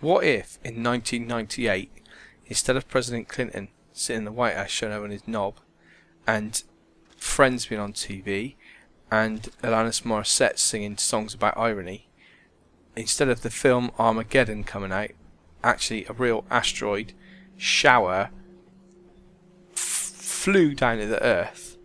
What if in 1998, instead of President Clinton sitting in the White House showing everyone his knob, and Friends being on TV, and Alanis Morissette singing songs about irony, instead of the film Armageddon coming out, actually a real asteroid shower flew down to the Earth,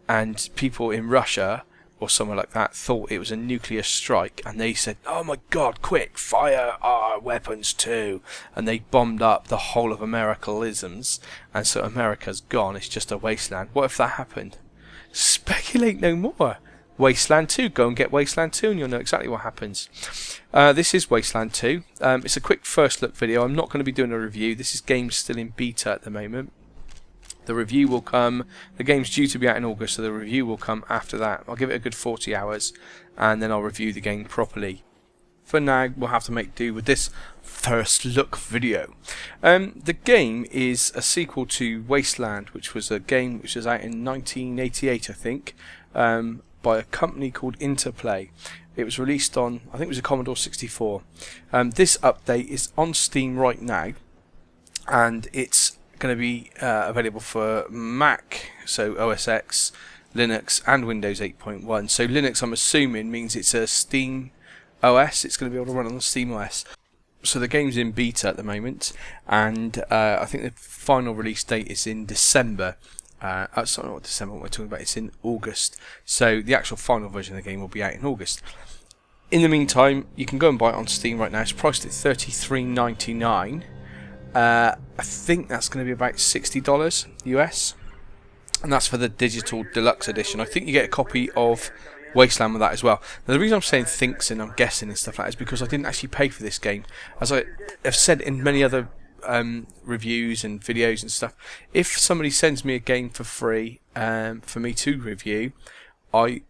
and people in Russia or somewhere like that thought it was a nuclear strike, and they said, "Oh my God, quick, fire our weapons too!" And they bombed up the whole of Americanisms, and so America's gone. It's just a wasteland. What if that happened? Speculate no more. Wasteland 2. Go and get Wasteland 2 and you'll know exactly what happens. This is Wasteland 2. It's a quick first look video. I'm not going to be doing a review. This game's still in beta at the moment. The review will come, the game's due to be out in August, so the review will come after that. I'll give it a good 40 hours and then I'll review the game properly. For now, we'll have to make do with this first look video. The game is a sequel to Wasteland, which was a game which was out in 1988, I think, by a company called Interplay. It was released on, I think it was a Commodore 64. This update is on Steam right now, and it's going to be available for Mac, so OS X, Linux and Windows 8.1. So Linux, I'm assuming, means it's a Steam OS. It's going to be able to run on the Steam OS. So the game's in beta at the moment, and I think the final release date is in December. Sorry, not December, what we're talking about, it's in August. So the actual final version of the game will be out in August. In the meantime, you can go and buy it on Steam right now. It's priced at $33.99. I think that's going to be about $60 US, and that's for the digital deluxe edition. I think you get a copy of Wasteland with that as well. Now, the reason I'm saying thinks and I'm guessing and stuff like that is because I didn't actually pay for this game. As I have said in many other reviews and videos and stuff, if somebody sends me a game for free for me to review, I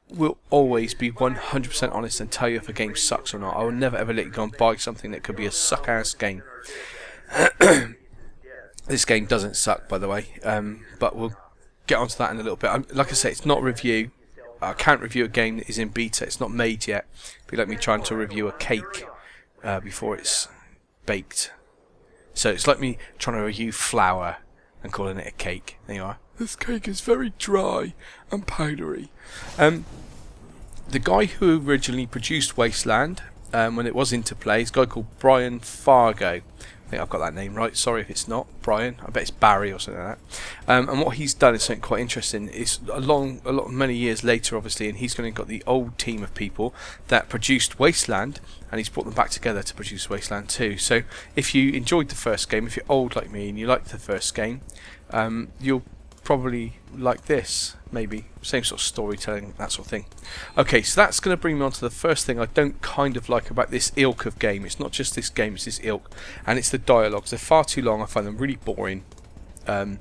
will always be 100% honest and tell you if a game sucks or not. I will never ever let you go and buy something that could be a suck-ass game. This game doesn't suck, by the way, but we'll get onto that in a little bit. Like I say, it's not a review. I can't review a game that is in beta. It's not made yet. It'd be like me trying to review a cake before it's baked. So it's like me trying to review flour and calling it a cake. There you are. This cake is very dry and powdery. The guy who originally produced Wasteland, when it was Interplay, is a guy called Brian Fargo. I think I've got that name right. Sorry if it's not Brian. I bet it's Barry or something like that. And what he's done is something quite interesting. It's many years later, obviously, and he's going to got the old team of people that produced Wasteland, and he's brought them back together to produce Wasteland 2. So if you enjoyed the first game, if you're old like me and you liked the first game, you'll probably like this, maybe. Same sort of storytelling, that sort of thing. Okay, so that's going to bring me on to the first thing I don't kind of like about this ilk of game. It's not just this game, it's this ilk. And it's the dialogues. They're far too long. I find them really boring. They're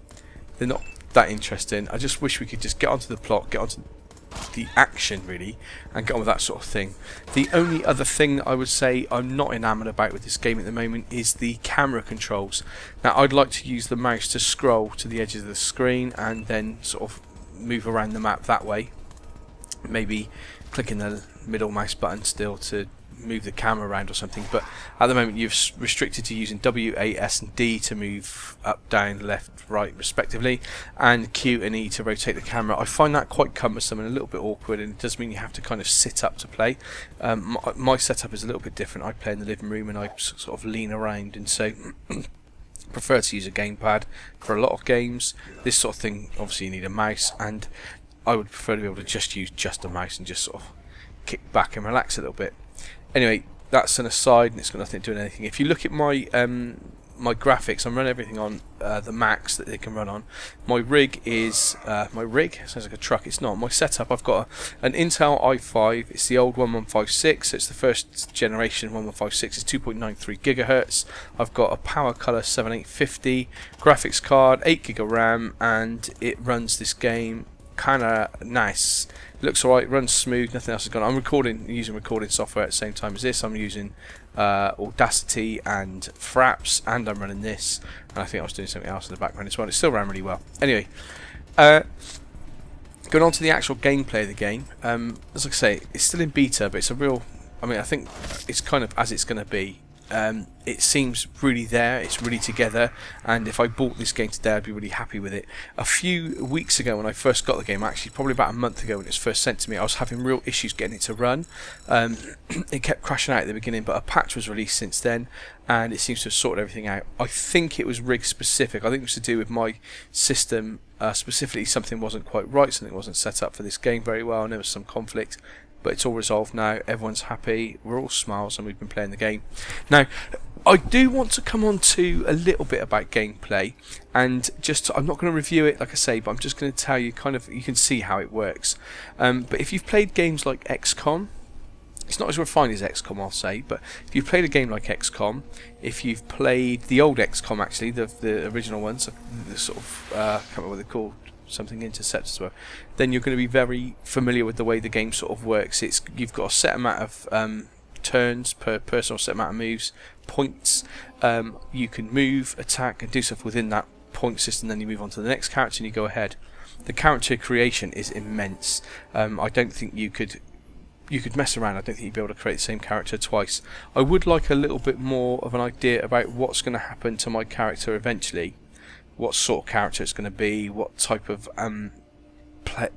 not that interesting. I just wish we could just get onto the plot, get onto the action, really, and get on with that sort of thing. The only other thing I would say I'm not enamoured about with this game at the moment is the camera controls. Now, I'd like to use the mouse to scroll to the edges of the screen and then sort of move around the map that way. Maybe clicking the middle mouse button still to move the camera around or something, but at the moment you're restricted to using W, A, S and D to move up, down, left, right respectively, and Q and E to rotate the camera. I find that quite cumbersome and a little bit awkward, and it does mean you have to kind of sit up to play. My setup is a little bit different. I play in the living room and I sort of lean around, and so prefer to use a gamepad for a lot of games. This sort of thing, obviously you need a mouse, and I would prefer to be able to just use just a mouse and just sort of kick back and relax a little bit. Anyway, that's an aside, and it's got nothing to do with anything. If you look at my my graphics, I'm running everything on the Macs that they can run on. My rig is my rig sounds like a truck. It's not. My setup, I've got an Intel i5. It's the old 1156. So it's the first generation 1156. It's 2.93 gigahertz. I've got a Power Color 7850 graphics card, 8 gig of RAM, and it runs this game kinda nice. It looks alright, runs smooth, nothing else is going on. I'm using recording software at the same time as this. I'm using Audacity and Fraps, and I'm running this, and I think I was doing something else in the background as well. It still ran really well. Anyway, going on to the actual gameplay of the game, as I say, it's still in beta, but it's a real, I mean, I think it's kind of as it's going to be. It seems really there, it's really together, and if I bought this game today I'd be really happy with it. A few weeks ago when I first got the game, actually probably about a month ago when it was first sent to me, I was having real issues getting it to run. It kept crashing out at the beginning, but a patch was released since then and it seems to have sorted everything out. I think it was rig specific. I think it was to do with my system, specifically something wasn't quite right, something wasn't set up for this game very well, and there was some conflict. But it's all resolved now, everyone's happy, we're all smiles, and we've been playing the game. Now, I do want to come on to a little bit about gameplay, and I'm not going to review it like I say, but I'm just going to tell you you can see how it works. But if you've played games like XCOM, it's not as refined as XCOM I'll say, but if you've played a game like XCOM, if you've played the old XCOM actually, the original ones, the sort of, I can't remember what they're called, something Intercept as well, then you're going to be very familiar with the way the game sort of works. You've got a set amount of turns per person, or set amount of moves, points. You can move, attack and do stuff within that point system, then you move on to the next character and you go ahead. The character creation is immense. I don't think you could mess around. I don't think you'd be able to create the same character twice. I would like a little bit more of an idea about what's going to happen to my character eventually. What sort of character it's going to be, what type of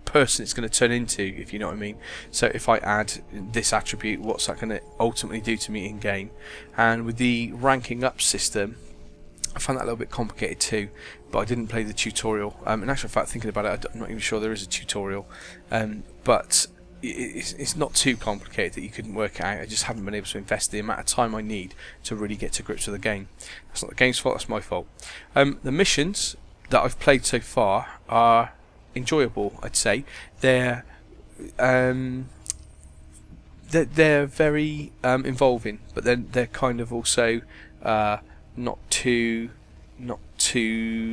person it's going to turn into, if you know what I mean. So if I add this attribute, what's that going to ultimately do to me in game? And with the ranking up system, I found that a little bit complicated too, but I didn't play the tutorial. In actual fact, thinking about it, I'm not even sure there is a tutorial, but it's not too complicated that you couldn't work it out. I just haven't been able to invest the amount of time I need to really get to grips with the game. That's not the game's fault, that's my fault. The missions that I've played so far are enjoyable, I'd say. They're very involving, but then they're kind of also not too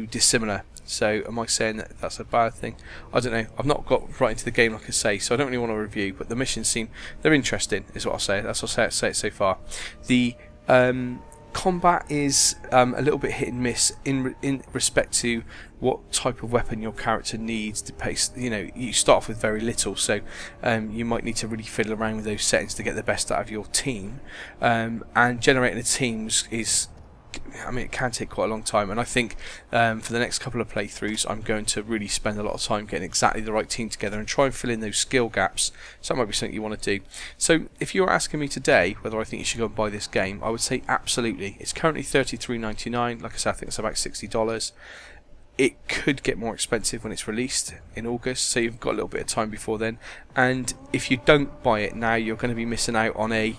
dissimilar. So am I saying that that's a bad thing? I don't know. I've not got right into the game like I say, so I don't really want to review, but the missions they're interesting is what I'll say. That's what I'll say it so far. The combat is a little bit hit and miss in respect to what type of weapon your character needs to pace. You know, you start off with very little, so you might need to really fiddle around with those settings to get the best out of your team. And generating the teams it can take quite a long time, and I think for the next couple of playthroughs I'm going to really spend a lot of time getting exactly the right team together and try and fill in those skill gaps. So that might be something you want to do. So if you were asking me today whether I think you should go and buy this game, I would say absolutely. It's currently $33.99. Like I said, I think it's about $60. It could get more expensive when it's released in August, so you've got a little bit of time before then. And if you don't buy it now, you're going to be missing out on a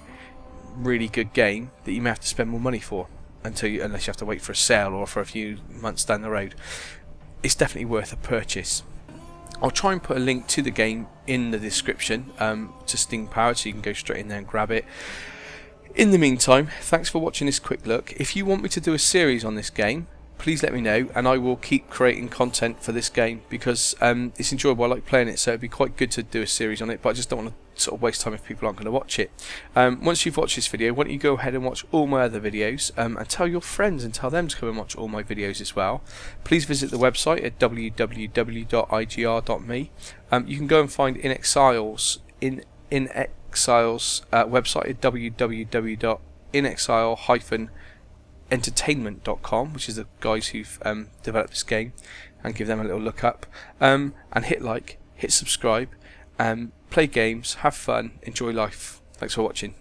really good game that you may have to spend more money for, unless you have to wait for a sale or for a few months down the road. It's definitely worth a purchase. I'll try and put a link to the game in the description to Steam Powered, so you can go straight in there and grab it. In the meantime, thanks for watching this quick look. If you want me to do a series on this game, please let me know, and I will keep creating content for this game, because it's enjoyable. I like playing it, so it'd be quite good to do a series on it, but I just don't want to sort of waste time if people aren't going to watch it. Once you've watched this video, why don't you go ahead and watch all my other videos, and tell your friends and tell them to come and watch all my videos as well. Please visit the website at www.igr.me. You can go and find InXile's website at www.inexile-entertainment.com, which is the guys who've developed this game, and give them a little look up, and hit like, hit subscribe, play games, have fun, enjoy life. Thanks for watching.